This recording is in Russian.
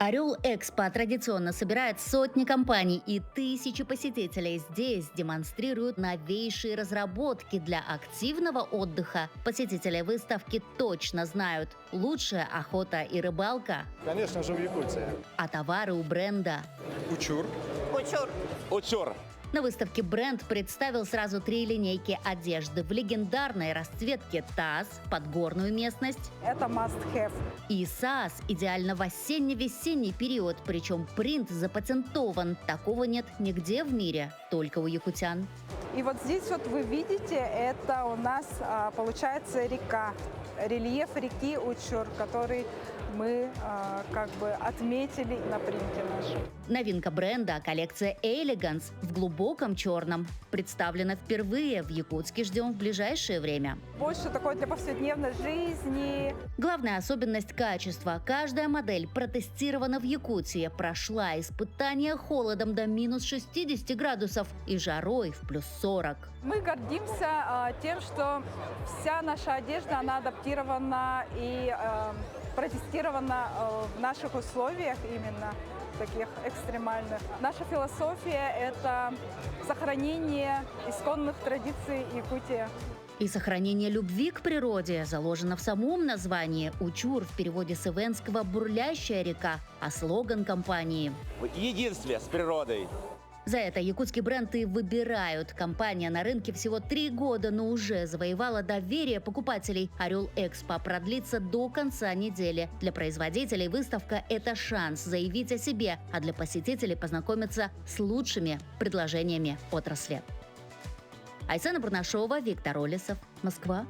Орел Экспо традиционно собирает сотни компаний, и тысячи посетителей здесь демонстрируют новейшие разработки для активного отдыха. Посетители выставки точно знают – лучшая охота и рыбалка. Конечно же, в Якутии. А товары у бренда. Учур. Учур. На выставке бренд представил сразу 3 линейки одежды в легендарной расцветке ТАСС под горную местность Это must have. и САС идеально в осенне-весенний период, причем принт запатентован. Такого нет нигде в мире, только у якутян. И вот здесь вот вы видите, это у нас получается река, рельеф реки Учур, который мы как бы отметили на принте нашем. Новинка бренда – коллекция Elegance в глубоком черном. Представлена впервые, в Якутске ждем в ближайшее время. Больше такой для повседневной жизни. Главная особенность – качества. Каждая модель протестирована в Якутии, прошла испытания холодом до минус 60 градусов и жарой в плюс 40. Мы гордимся тем, что вся наша одежда, она адаптирована и протестирована в наших условиях именно таких экстремальных. Наша философия – это сохранение исконных традиций Якутии. И сохранение любви к природе заложено в самом названии. Учур в переводе с эвенского «бурлящая река», а слоган компании. Единствие с природой. За это якутский бренд и выбирают. Компания на рынке всего 3 года, но уже завоевала доверие покупателей. Орел Экспо продлится до конца недели. Для производителей выставка – это шанс заявить о себе, а для посетителей познакомиться с лучшими предложениями отрасли. Айсена Бурнашова, Виктор Олесов, Москва.